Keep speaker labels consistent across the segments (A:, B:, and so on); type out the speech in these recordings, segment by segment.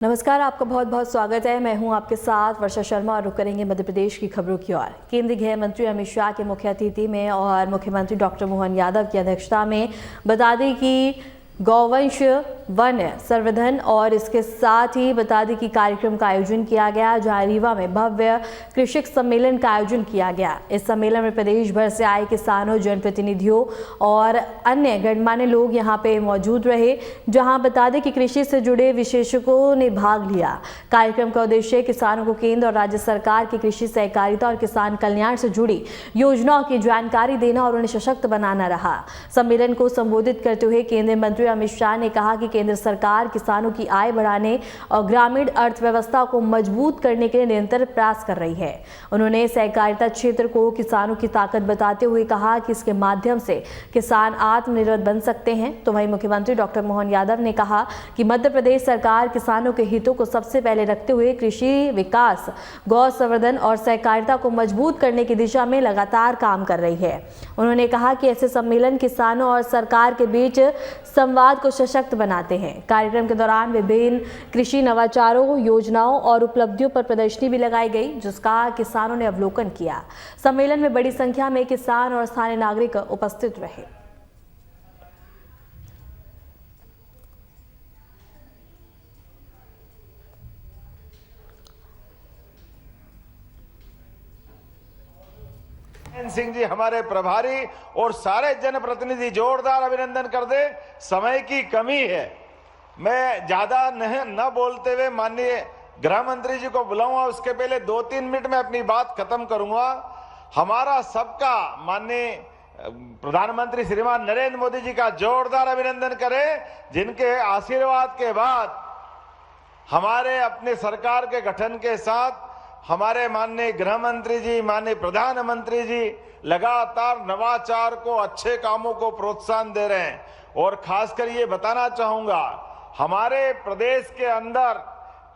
A: नमस्कार, आपका बहुत बहुत स्वागत है। मैं हूं आपके साथ वर्षा शर्मा और रुक करेंगे मध्य प्रदेश की खबरों की ओर। केंद्रीय गृह मंत्री अमित शाह के मुख्य अतिथि में और मुख्यमंत्री डॉक्टर मोहन यादव की अध्यक्षता में बता दें कि गौवंश वन संवर्धन और इसके साथ ही बता दें कि कार्यक्रम का आयोजन किया गया, जहां रीवा में भव्य कृषक सम्मेलन का आयोजन किया गया। इस सम्मेलन में प्रदेश भर से आए किसानों, जनप्रतिनिधियों और अन्य गणमान्य लोग यहां पे मौजूद रहे, जहां बता दें कि कृषि से जुड़े विशेषज्ञों ने भाग लिया। कार्यक्रम का उद्देश्य किसानों को केंद्र और राज्य सरकार की कृषि सहकारिता और किसान कल्याण से जुड़ी योजनाओं की जानकारी देना और उन्हें सशक्त बनाना रहा। सम्मेलन को संबोधित करते हुए केंद्रीय मंत्री अमित शाह ने कहा कि केंद्र सरकार किसानों की आय बढ़ाने और ग्रामीण अर्थव्यवस्था को मजबूत करने के लिए निरंतर प्रयास कर रही है। उन्होंने सहकारिता क्षेत्र को किसानों की ताकत बताते हुए कहा कि इसके माध्यम से किसान आत्मनिर्भर बन सकते हैं। तो वहीं मुख्यमंत्री डॉक्टर मोहन यादव ने कहा कि मध्य प्रदेश सरकार किसानों के हितों को सबसे पहले रखते हुए कृषि विकास, गौ संवर्धन और सहकारिता को मजबूत करने की दिशा में लगातार काम कर रही है। उन्होंने कहा कि ऐसे सम्मेलन किसानों और सरकार के बीच संवाद को सशक्त बनाते हैं। कार्यक्रम के दौरान विभिन्न कृषि नवाचारों, योजनाओं और उपलब्धियों पर प्रदर्शनी भी लगाई गई, जिसका किसानों ने अवलोकन किया। सम्मेलन में बड़ी संख्या में किसान और स्थानीय नागरिक उपस्थित रहे।
B: सिंह जी हमारे प्रभारी और सारे जनप्रतिनिधि जोरदार अभिनंदन कर दे। समय की कमी है, मैं ज्यादा न बोलते हुए माननीय गृह मंत्री जी को बुलाऊंगा। उसके पहले 2-3 मिनट में अपनी बात खत्म करूंगा। हमारा सबका माननीय प्रधानमंत्री श्रीमान नरेंद्र मोदी जी का जोरदार अभिनंदन करें, जिनके आशीर्वाद के बाद हमारे अपने सरकार के गठन के साथ हमारे माननीय गृह मंत्री जी, माननीय प्रधानमंत्री जी लगातार नवाचार को, अच्छे कामों को प्रोत्साहन दे रहे हैं। और खासकर ये बताना चाहूंगा, हमारे प्रदेश के अंदर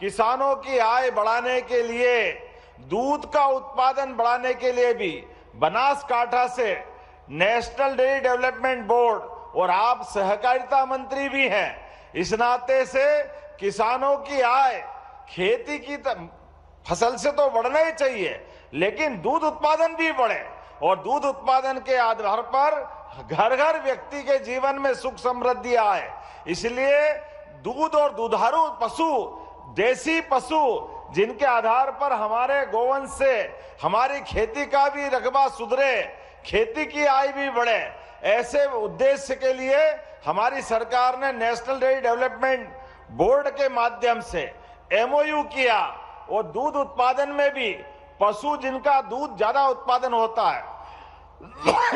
B: किसानों की आय बढ़ाने के लिए, दूध का उत्पादन बढ़ाने के लिए भी बनासकांठा से नेशनल डेयरी डेवलपमेंट बोर्ड, और आप सहकारिता मंत्री भी हैं, इस नाते से किसानों की आय खेती की फसल से तो बढ़ना ही चाहिए, लेकिन दूध उत्पादन भी बढ़े और दूध उत्पादन के आधार पर घर घर व्यक्ति के जीवन में सुख समृद्धि आए। इसलिए दूध और दुधारू पशु, देसी पशु, जिनके आधार पर हमारे गोवंश से हमारी खेती का भी रकबा सुधरे, खेती की आय भी बढ़े, ऐसे उद्देश्य के लिए हमारी सरकार ने नेशनल डेयरी डेवलपमेंट बोर्ड के माध्यम से MOU किया और दूध उत्पादन में भी पशु जिनका दूध ज्यादा उत्पादन होता है,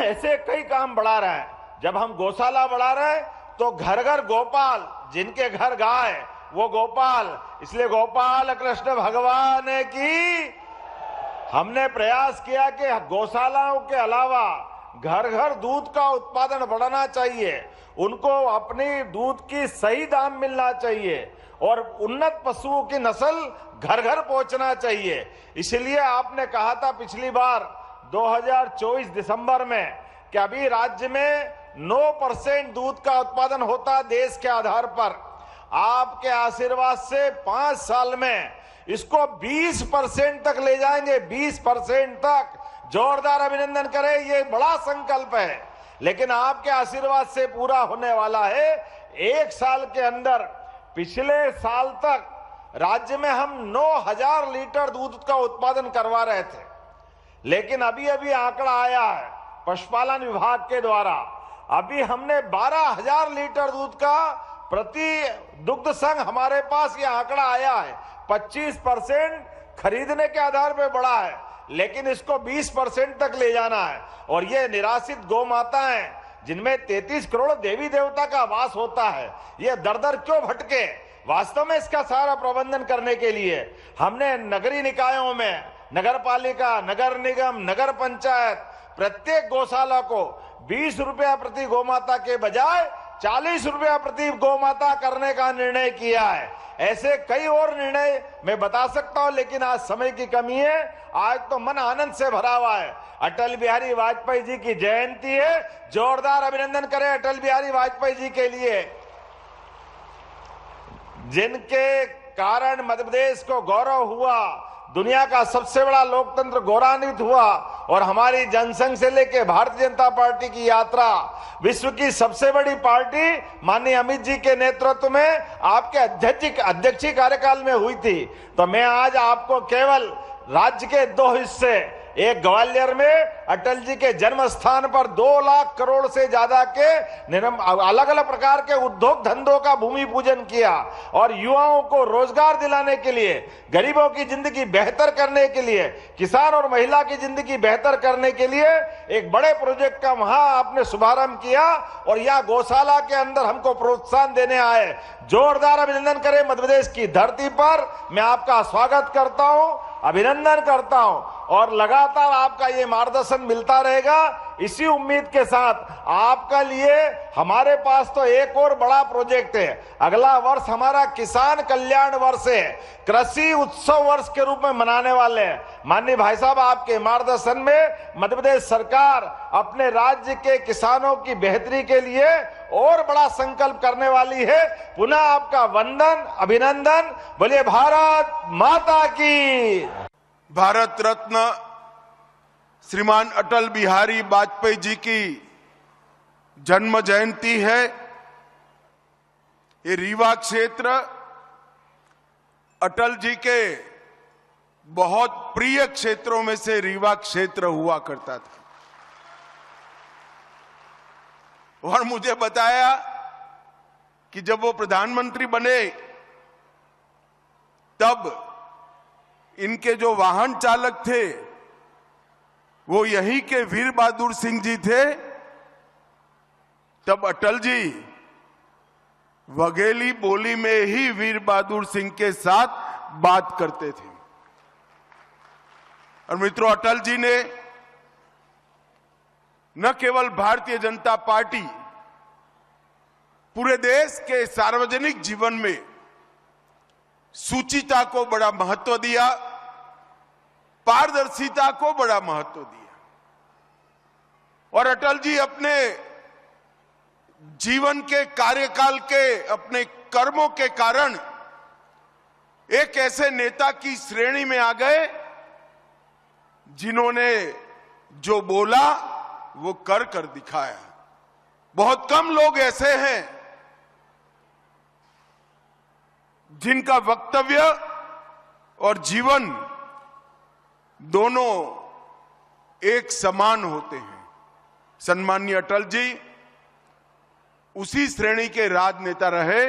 B: ऐसे कई काम बढ़ा रहे हैं। जब हम गौशाला बढ़ा रहे हैं तो घर घर गोपाल, जिनके घर गाय वो गोपाल, इसलिए गोपाल कृष्ण भगवान की हमने प्रयास किया कि गौशालाओं के अलावा घर घर दूध का उत्पादन बढ़ाना चाहिए, उनको अपनी दूध की सही दाम मिलना चाहिए और उन्नत पशुओं की नस्ल घर घर पहुंचना चाहिए। इसलिए आपने कहा था पिछली बार 2024 दिसंबर में कि अभी राज्य में 9% दूध का उत्पादन होता देश के आधार पर, आपके आशीर्वाद से 5 साल में इसको 20% तक ले जाएंगे, 20% तक। जोरदार अभिनंदन करें, ये बड़ा संकल्प है, लेकिन आपके आशीर्वाद से पूरा होने वाला है। 1 साल के अंदर, पिछले साल तक राज्य में हम 9000 लीटर दूध का उत्पादन करवा रहे थे, लेकिन अभी अभी आंकड़ा आया है पशुपालन विभाग के द्वारा, अभी हमने 12000 लीटर दूध का प्रति दुग्ध संघ हमारे पास ये आंकड़ा आया है। 25% खरीदने के आधार पर बढ़ा है, लेकिन इसको 20% तक ले जाना है। और ये निराश्रित गौ माताएं, जिनमें 33 करोड़ देवी देवता का वास होता है, ये दर दर क्यों भटके? वास्तव में इसका सारा प्रबंधन करने के लिए हमने नगरीय निकायों में, नगर पालिका, नगर निगम, नगर पंचायत, प्रत्येक गौशाला को 20 रुपया प्रति गौमाता के बजाय 40 रुपया प्रति गौमाता करने का निर्णय किया है। ऐसे कई और निर्णय मैं बता सकता हूं, लेकिन आज समय की कमी है। आज तो मन आनंद से भरा हुआ है। अटल बिहारी वाजपेयी जी की जयंती है, जोरदार अभिनंदन करें अटल बिहारी वाजपेयी जी के लिए, जिनके कारण मध्य प्रदेश को गौरव हुआ, दुनिया का सबसे बड़ा लोकतंत्र गौरवान्वित हुआ और हमारी जनसंघ से लेकर भारतीय जनता पार्टी की यात्रा विश्व की सबसे बड़ी पार्टी माननीय अमित जी के नेतृत्व में आपके अध्यक्षीय कार्यकाल में हुई थी। तो मैं आज आपको केवल राज्य के 2 हिस्से, एक ग्वालियर में अटल जी के जन्म स्थान पर 2 लाख करोड़ से ज्यादा के अलग अलग प्रकार के उद्योग धंधों का भूमि पूजन किया और युवाओं को रोजगार दिलाने के लिए, गरीबों की जिंदगी बेहतर करने के लिए, किसान और महिला की जिंदगी बेहतर करने के लिए एक बड़े प्रोजेक्ट का वहां आपने शुभारंभ किया और यहां गौशाला के अंदर हमको प्रोत्साहन देने आए। जोरदार अभिनंदन करें मध्य प्रदेश की धरती पर। मैं आपका स्वागत करता हूं, अभिनंदन करता हूं और लगातार आपका ये मार्गदर्शन मिलता रहेगा। इसी उम्मीद के साथ आपका लिए हमारे पास तो एक और बड़ा प्रोजेक्ट है। अगला वर्ष हमारा किसान कल्याण वर्ष है, कृषि उत्सव वर्ष के रूप में मनाने वाले हैं। माननीय भाई साहब, आपके मार्गदर्शन में मध्य प्रदेश सरकार अपने राज्य के किसानों की बेहतरी के लिए और बड़ा संकल्प करने वाली है। पुनः आपका वंदन, अभिनंदन। बोलिए भारत माता की।
C: भारत रत्न श्रीमान अटल बिहारी वाजपेयी जी की जन्म जयंती है। ये रीवा क्षेत्र अटल जी के बहुत प्रिय क्षेत्रों में से रीवा क्षेत्र हुआ करता था और मुझे बताया कि जब वो प्रधानमंत्री बने तब इनके जो वाहन चालक थे वो यही के वीर बहादुर सिंह जी थे। तब अटल जी वघेली बोली में ही वीर बहादुर सिंह के साथ बात करते थे। और मित्रों, अटल जी ने न केवल भारतीय जनता पार्टी, पूरे देश के सार्वजनिक जीवन में शुचिता को बड़ा महत्व दिया, पारदर्शिता को बड़ा महत्व दिया और अटल जी अपने जीवन के कार्यकाल के अपने कर्मों के कारण एक ऐसे नेता की श्रेणी में आ गए जिन्होंने जो बोला वो कर दिखाया। बहुत कम लोग ऐसे हैं जिनका वक्तव्य और जीवन दोनों एक समान होते हैं। सम्माननीय अटल जी उसी श्रेणी के राजनेता रहे।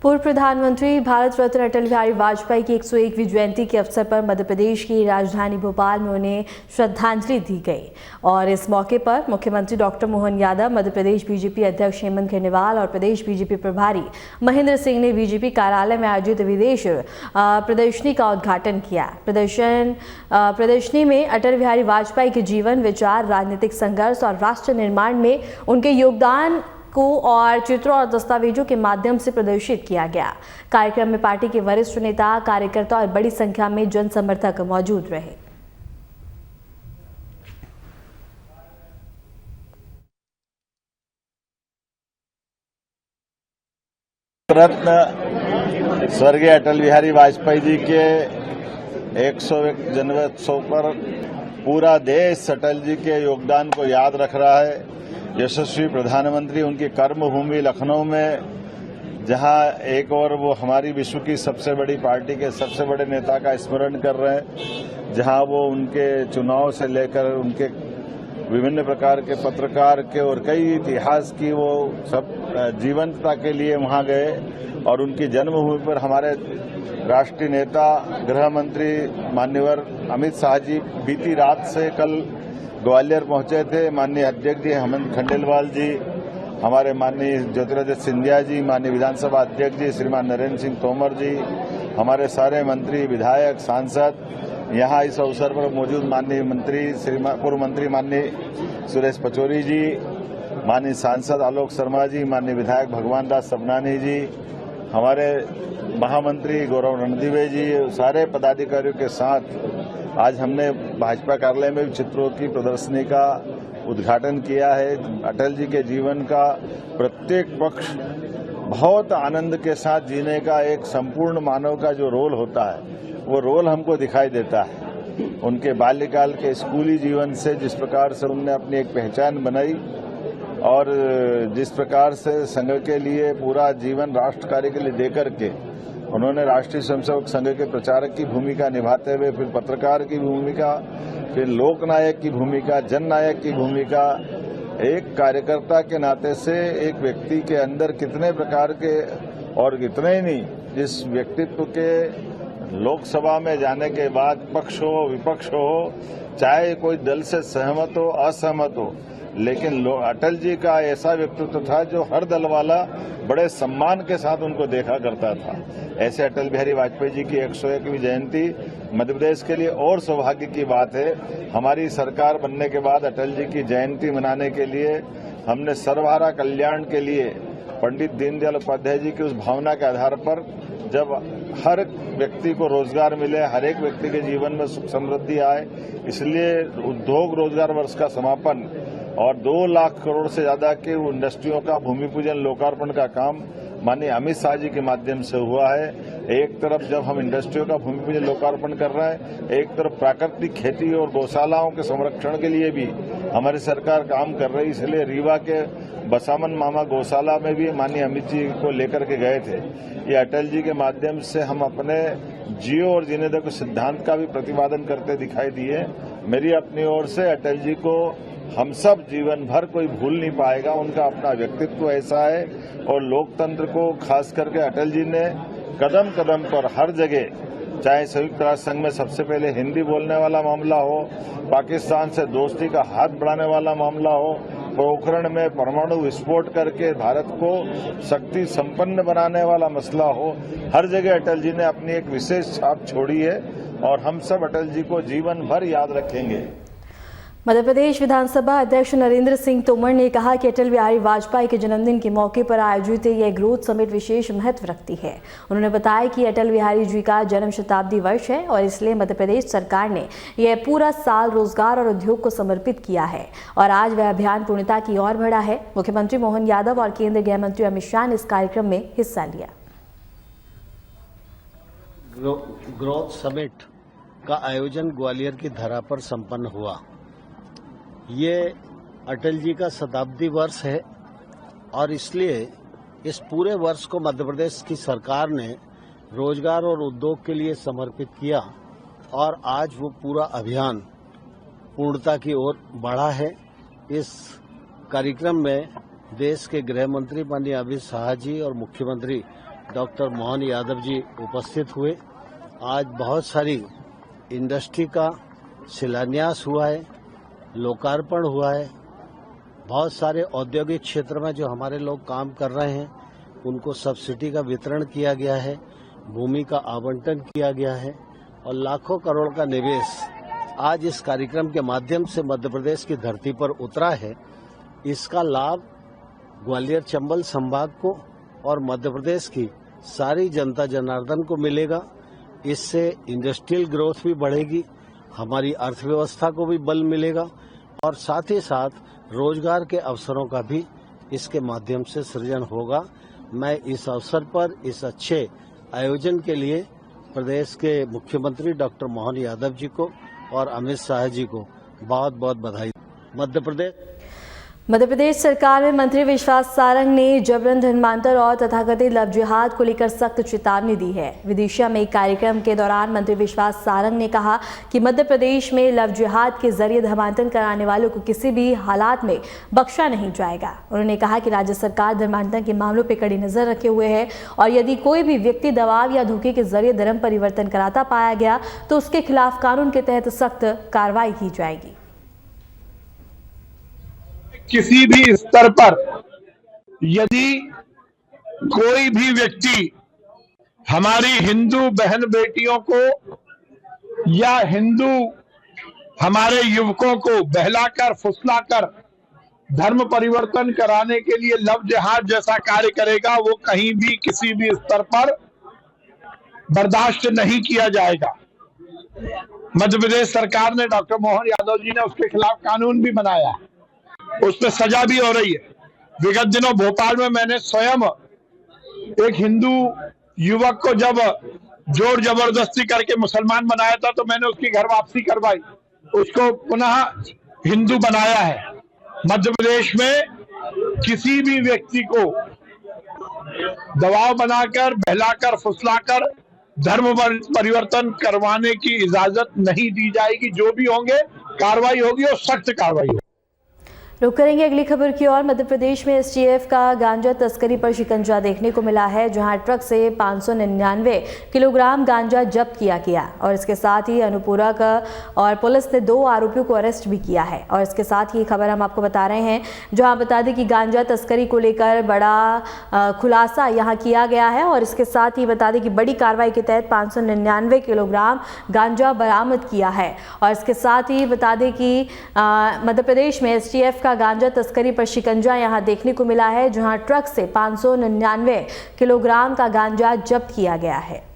A: पूर्व प्रधानमंत्री भारत रत्न अटल बिहारी वाजपेयी की 101वीं जयंती के अवसर पर मध्य प्रदेश की राजधानी भोपाल में उन्हें श्रद्धांजलि दी गई और इस मौके पर मुख्यमंत्री डॉक्टर मोहन यादव, मध्य प्रदेश बीजेपी अध्यक्ष हेमंत खेरनीवाल और प्रदेश बीजेपी प्रभारी महेंद्र सिंह ने बीजेपी कार्यालय में आयोजित विदेश प्रदर्शनी का उद्घाटन किया। प्रदर्शनी में अटल बिहारी वाजपेयी के जीवन, विचार, राजनीतिक संघर्ष और राष्ट्र निर्माण में उनके योगदान को और चित्रों और दस्तावेजों के माध्यम से प्रदर्शित किया गया। कार्यक्रम में पार्टी के वरिष्ठ नेता, कार्यकर्ता और बड़ी संख्या में जन समर्थक मौजूद रहे।
B: रत्न स्वर्गीय अटल बिहारी वाजपेयी जी के 101 जन्मोत्सव पर पूरा देश अटल जी के योगदान को याद रख रहा है। यशस्वी प्रधानमंत्री उनकी कर्मभूमि लखनऊ में, जहां एक और वो हमारी विश्व की सबसे बड़ी पार्टी के सबसे बड़े नेता का स्मरण कर रहे हैं, जहां वो उनके चुनाव से लेकर उनके विभिन्न प्रकार के पत्रकार के और कई इतिहास की वो सब जीवंतता के लिए वहां गए और उनकी जन्मभूमि पर हमारे राष्ट्रीय नेता गृह मंत्री मान्यवर अमित शाह जी बीती रात से कल ग्वालियर पहुंचे थे। माननीय अध्यक्ष जी हेमंत खंडेलवाल जी, हमारे माननीय ज्योतिरादित्य सिंधिया जी, माननीय विधानसभा अध्यक्ष जी श्रीमान नरेंद्र सिंह तोमर जी, हमारे सारे मंत्री, विधायक, सांसद, यहाँ इस अवसर पर मौजूद माननीय मंत्री पूर्व मंत्री माननीय सुरेश पचौरी जी, माननीय सांसद आलोक शर्मा जी, माननीय विधायक भगवान दास सबनानी जी, हमारे महामंत्री गौरव रणदीवे जी, सारे पदाधिकारियों के साथ आज हमने भाजपा कार्यालय में चित्रों की प्रदर्शनी का उद्घाटन किया है। अटल जी के जीवन का प्रत्येक पक्ष बहुत आनंद के साथ जीने का एक संपूर्ण मानव का जो रोल होता है वो रोल हमको दिखाई देता है। उनके बाल्यकाल के स्कूली जीवन से जिस प्रकार से उन्होंने अपनी एक पहचान बनाई और जिस प्रकार से संघ के लिए पूरा जीवन राष्ट्र कार्य के लिए देकर के उन्होंने राष्ट्रीय स्वयंसेवक संघ के प्रचारक की भूमिका निभाते हुए फिर पत्रकार की भूमिका, फिर लोकनायक की भूमिका, जननायक की भूमिका, एक कार्यकर्ता के नाते से एक व्यक्ति के अंदर कितने प्रकार के और इतने ही नहीं, जिस व्यक्तित्व के लोकसभा में जाने के बाद पक्ष हो विपक्ष हो, चाहे कोई दल से सहमत हो असहमत हो, लेकिन अटल जी का ऐसा व्यक्तित्व था जो हर दल वाला बड़े सम्मान के साथ उनको देखा करता था। ऐसे अटल बिहारी वाजपेयी जी की 101वीं जयंती मध्य प्रदेश के लिए और सौभाग्य की बात है। हमारी सरकार बनने के बाद अटल जी की जयंती मनाने के लिए हमने सर्वहारा कल्याण के लिए पंडित दीनदयाल उपाध्याय जी की उस भावना के आधार पर जब हर व्यक्ति को रोजगार मिले, हर एक व्यक्ति के जीवन में सुख समृद्धि आए, इसलिए उद्योग रोजगार वर्ष का समापन और 2 लाख करोड़ से ज्यादा के इंडस्ट्रियों का भूमि पूजन लोकार्पण का काम माननीय अमित शाह जी के माध्यम से हुआ है। एक तरफ जब हम इंडस्ट्रियों का भूमि पूजन लोकार्पण कर रहे हैं, एक तरफ प्राकृतिक खेती और गौशालाओं के संरक्षण के लिए भी हमारी सरकार काम कर रही है। इसलिए रीवा के बसामन मामा गौशाला में भी माननीय अमित जी को लेकर के गए थे। ये अटल जी के माध्यम से हम अपने जियो और जीने दो के सिद्धांत का भी प्रतिपादन करते दिखाई दिए। मेरी अपनी ओर से अटल जी को हम सब जीवन भर कोई भूल नहीं पाएगा। उनका अपना व्यक्तित्व ऐसा है और लोकतंत्र को खास करके अटल जी ने कदम कदम पर हर जगह, चाहे संयुक्त राष्ट्र संघ में सबसे पहले हिंदी बोलने वाला मामला हो, पाकिस्तान से दोस्ती का हाथ बढ़ाने वाला मामला हो, पोखरण में परमाणु विस्फोट करके भारत को शक्ति संपन्न बनाने वाला मसला हो, हर जगह अटल जी ने अपनी एक विशेष छाप छोड़ी है और हम सब अटल जी को जीवन भर याद रखेंगे।
A: मध्य प्रदेश विधानसभा अध्यक्ष नरेंद्र सिंह तोमर ने कहा कि अटल बिहारी वाजपेयी के जन्मदिन के मौके पर आयोजित यह ग्रोथ समिट विशेष महत्व रखती है। उन्होंने बताया कि अटल बिहारी जी का जन्म शताब्दी वर्ष है और इसलिए मध्य प्रदेश सरकार ने यह पूरा साल रोजगार और उद्योग को समर्पित किया है और आज वह अभियान पूर्णता की ओर बढ़ा है। मुख्यमंत्री मोहन यादव और केंद्रीय गृह मंत्री अमित शाह ने इस कार्यक्रम में हिस्सा लिया।
D: ग्रोथ समिट का आयोजन ग्वालियर की धरा पर संपन्न हुआ। ये अटल जी का शताब्दी वर्ष है और इसलिए इस पूरे वर्ष को मध्य प्रदेश की सरकार ने रोजगार और उद्योग के लिए समर्पित किया और आज वो पूरा अभियान पूर्णता की ओर बढ़ा है। इस कार्यक्रम में देश के गृह मंत्री माननीय अमित शाह जी और मुख्यमंत्री डॉक्टर मोहन यादव जी उपस्थित हुए। आज बहुत सारी इंडस्ट्री का शिलान्यास हुआ है, लोकार्पण हुआ है। बहुत सारे औद्योगिक क्षेत्र में जो हमारे लोग काम कर रहे हैं उनको सब्सिडी का वितरण किया गया है, भूमि का आवंटन किया गया है और लाखों करोड़ का निवेश आज इस कार्यक्रम के माध्यम से मध्य प्रदेश की धरती पर उतरा है। इसका लाभ ग्वालियर चंबल संभाग को और मध्य प्रदेश की सारी जनता जनार्दन को मिलेगा। इससे इंडस्ट्रियल ग्रोथ भी बढ़ेगी, हमारी अर्थव्यवस्था को भी बल मिलेगा और साथ ही साथ रोजगार के अवसरों का भी इसके माध्यम से सृजन होगा। मैं इस अवसर पर इस अच्छे आयोजन के लिए प्रदेश के मुख्यमंत्री डॉक्टर मोहन यादव जी को और अमित शाह जी को बहुत बहुत बधाई।
A: मध्य प्रदेश सरकार में मंत्री विश्वास सारंग ने जबरन धर्मांतर और तथाकथित लव जिहाद को लेकर सख्त चेतावनी दी है। विदिशा में एक कार्यक्रम के दौरान मंत्री विश्वास सारंग ने कहा कि मध्य प्रदेश में लव जिहाद के जरिए धर्मांतरण कराने वालों को किसी भी हालात में बख्शा नहीं जाएगा। उन्होंने कहा कि राज्य सरकार धर्मांतरण के मामलों पर कड़ी नजर रखे हुए है और यदि कोई भी व्यक्ति दबाव या धोखे के जरिए धर्म परिवर्तन कराता पाया गया तो उसके खिलाफ कानून के तहत सख्त कार्रवाई की जाएगी।
E: किसी भी स्तर पर यदि कोई भी व्यक्ति हमारी हिंदू बहन बेटियों को या हिंदू हमारे युवकों को बहलाकर फुसलाकर धर्म परिवर्तन कराने के लिए लव जिहाद जैसा कार्य करेगा, वो कहीं भी किसी भी स्तर पर बर्दाश्त नहीं किया जाएगा। मध्य प्रदेश सरकार ने, डॉक्टर मोहन यादव जी ने उसके खिलाफ कानून भी बनाया है, उस पर सजा भी हो रही है। विगत दिनों भोपाल में मैंने स्वयं एक हिंदू युवक को जब जोर जबरदस्ती करके मुसलमान बनाया था तो मैंने उसकी घर वापसी करवाई, उसको पुनः हिंदू बनाया है। मध्य प्रदेश में किसी भी व्यक्ति को दबाव बनाकर, बहलाकर, फुसलाकर धर्म परिवर्तन करवाने की इजाजत नहीं दी जाएगी। जो भी होंगे कार्रवाई होगी और सख्त कार्रवाई होगी।
A: रुक करेंगे अगली खबर की ओर। मध्य प्रदेश में एसटीएफ का गांजा तस्करी पर शिकंजा देखने को मिला है, जहां ट्रक से 599 किलोग्राम गांजा जब्त किया गया और इसके साथ ही अनुपूरक और पुलिस ने 2 आरोपियों को अरेस्ट भी किया है। और इसके साथ ही खबर हम आपको बता रहे हैं, जहां बता दें कि गांजा तस्करी को लेकर बड़ा खुलासा यहां किया गया है और इसके साथ ही बता दें कि बड़ी कार्रवाई के तहत 599 किलोग्राम गांजा बरामद किया है। और इसके साथ ही बता दें कि मध्य प्रदेश में एसटीएफ का गांजा तस्करी पर शिकंजा यहां देखने को मिला है, जहां ट्रक से 599 किलोग्राम का गांजा जब्त किया गया है।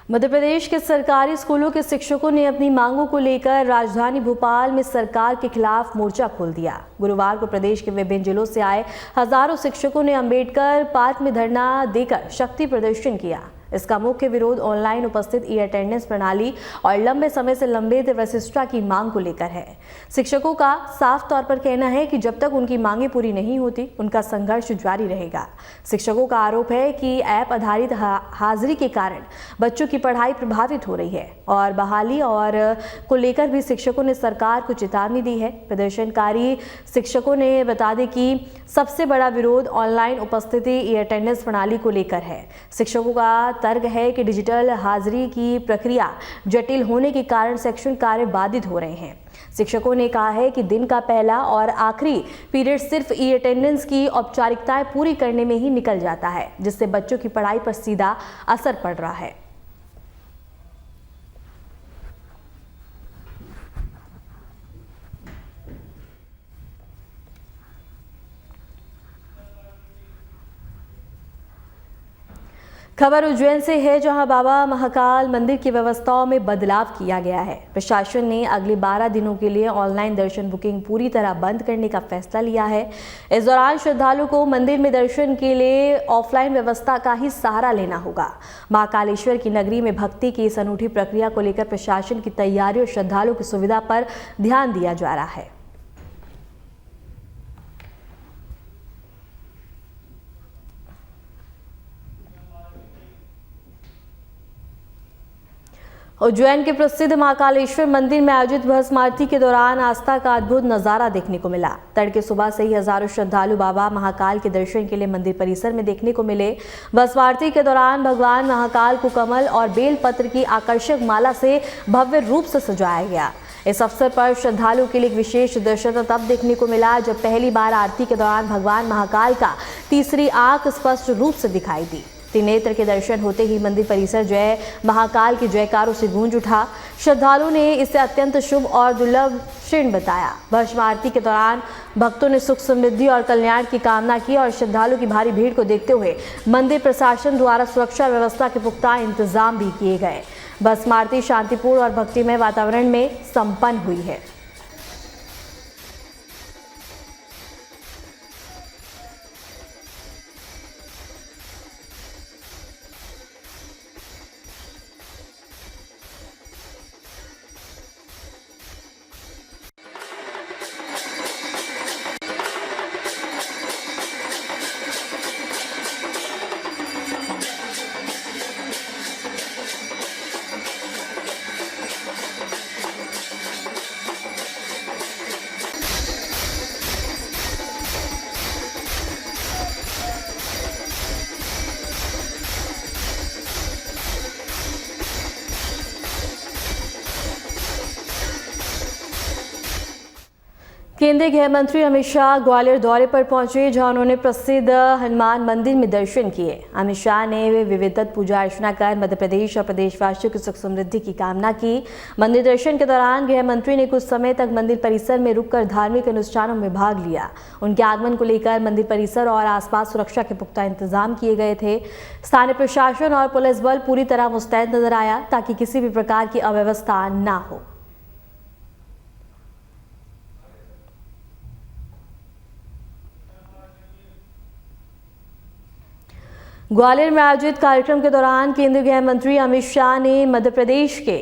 A: मध्य प्रदेश के सरकारी स्कूलों के शिक्षकों ने अपनी मांगों को लेकर राजधानी भोपाल में सरकार के खिलाफ मोर्चा खोल दिया। गुरुवार को प्रदेश के विभिन्न जिलों से आए हजारों शिक्षकों ने अंबेडकर पार्क में धरना देकर शक्ति प्रदर्शन किया। इसका मुख्य विरोध ऑनलाइन उपस्थित ई अटेंडेंस प्रणाली और लंबे समय से लंबित वशिष्ठता की मांग को लेकर है। शिक्षकों का साफ तौर पर कहना है कि जब तक उनकी मांगें पूरी नहीं होती, उनका संघर्ष जारी रहेगा। शिक्षकों का आरोप है कि ऐप आधारित हाजिरी के कारण बच्चों की पढ़ाई प्रभावित हो रही है और बहाली और को लेकर भी शिक्षकों ने सरकार को चेतावनी दी है। प्रदर्शनकारी शिक्षकों ने बता दें कि सबसे बड़ा विरोध ऑनलाइन उपस्थिति ई अटेंडेंस प्रणाली को लेकर है। शिक्षकों का तर्क है कि डिजिटल हाजिरी की प्रक्रिया जटिल होने के कारण शैक्षणिक कार्य बाधित हो रहे हैं। शिक्षकों ने कहा है कि दिन का पहला और आखिरी पीरियड सिर्फ ई अटेंडेंस की औपचारिकताएं पूरी करने में ही निकल जाता है, जिससे बच्चों की पढ़ाई पर सीधा असर पड़ रहा है। खबर उज्जैन से है, जहां बाबा महाकाल मंदिर की व्यवस्थाओं में बदलाव किया गया है। प्रशासन ने अगले 12 दिनों के लिए ऑनलाइन दर्शन बुकिंग पूरी तरह बंद करने का फैसला लिया है। इस दौरान श्रद्धालुओं को मंदिर में दर्शन के लिए ऑफलाइन व्यवस्था का ही सहारा लेना होगा। महाकालेश्वर की नगरी में भक्ति की इस अनूठी प्रक्रिया को लेकर प्रशासन की तैयारी और श्रद्धालुओं की सुविधा पर ध्यान दिया जा रहा है। उज्जैन के प्रसिद्ध महाकालेश्वर मंदिर में आयोजित भस्म आरती के दौरान आस्था का अद्भुत नजारा देखने को मिला। तड़के सुबह से ही हजारों श्रद्धालु बाबा महाकाल के दर्शन के लिए मंदिर परिसर में देखने को मिले। भस्म आरती के दौरान भगवान महाकाल को कमल और बेलपत्र की आकर्षक माला से भव्य रूप से सजाया गया। इस अवसर पर श्रद्धालुओं के लिए विशेष दर्शन तब देखने को मिला जब पहली बार आरती के दौरान भगवान महाकाल का तीसरी आंख स्पष्ट रूप से दिखाई दी। त्रिनेत्र के दर्शन होते ही मंदिर परिसर जय महाकाल के जयकारों से गूंज उठा। श्रद्धालुओं ने इसे अत्यंत शुभ और दुर्लभ क्षण बताया। भस्म आरती के दौरान भक्तों ने सुख समृद्धि और कल्याण की कामना की और श्रद्धालुओं की भारी भीड़ को देखते हुए मंदिर प्रशासन द्वारा सुरक्षा व्यवस्था के पुख्ता इंतजाम भी किए गए। भस्म आरती शांतिपूर्ण और भक्तिमय वातावरण में संपन्न हुई है। केंद्रीय गृह मंत्री अमित शाह ग्वालियर दौरे पर पहुंचे, जहां उन्होंने प्रसिद्ध हनुमान मंदिर में दर्शन किए। अमित शाह ने विधिवत पूजा अर्चना कर मध्य प्रदेश और प्रदेशवासियों की सुख समृद्धि की कामना की। मंदिर दर्शन के दौरान गृह मंत्री ने कुछ समय तक मंदिर परिसर में रुककर धार्मिक अनुष्ठानों में भाग लिया। उनके आगमन को लेकर मंदिर परिसर और आसपास सुरक्षा के पुख्ता इंतजाम किए गए थे। स्थानीय प्रशासन और पुलिस बल पूरी तरह मुस्तैद नजर आया ताकि किसी भी प्रकार की अव्यवस्था न हो। ग्वालियर में आयोजित कार्यक्रम के दौरान केंद्रीय गृह मंत्री अमित शाह ने मध्य प्रदेश के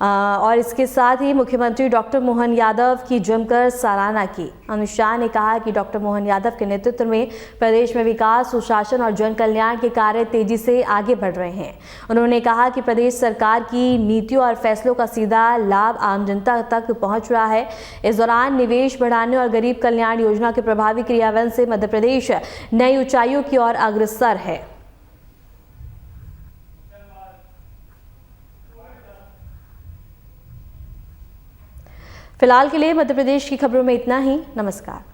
A: और इसके साथ ही मुख्यमंत्री डॉक्टर मोहन यादव की जमकर सराहना की। अमित शाह ने कहा कि डॉक्टर मोहन यादव के नेतृत्व में प्रदेश में विकास, सुशासन और जन कल्याण के कार्य तेजी से आगे बढ़ रहे हैं। उन्होंने कहा कि प्रदेश सरकार की नीतियों और फैसलों का सीधा लाभ आम जनता तक पहुंच रहा है। इस दौरान निवेश बढ़ाने और गरीब कल्याण योजना के प्रभावी क्रियान्वयन से मध्य प्रदेश नई ऊंचाइयों की ओर अग्रसर है। फिलहाल के लिए मध्य प्रदेश की खबरों में इतना ही। नमस्कार।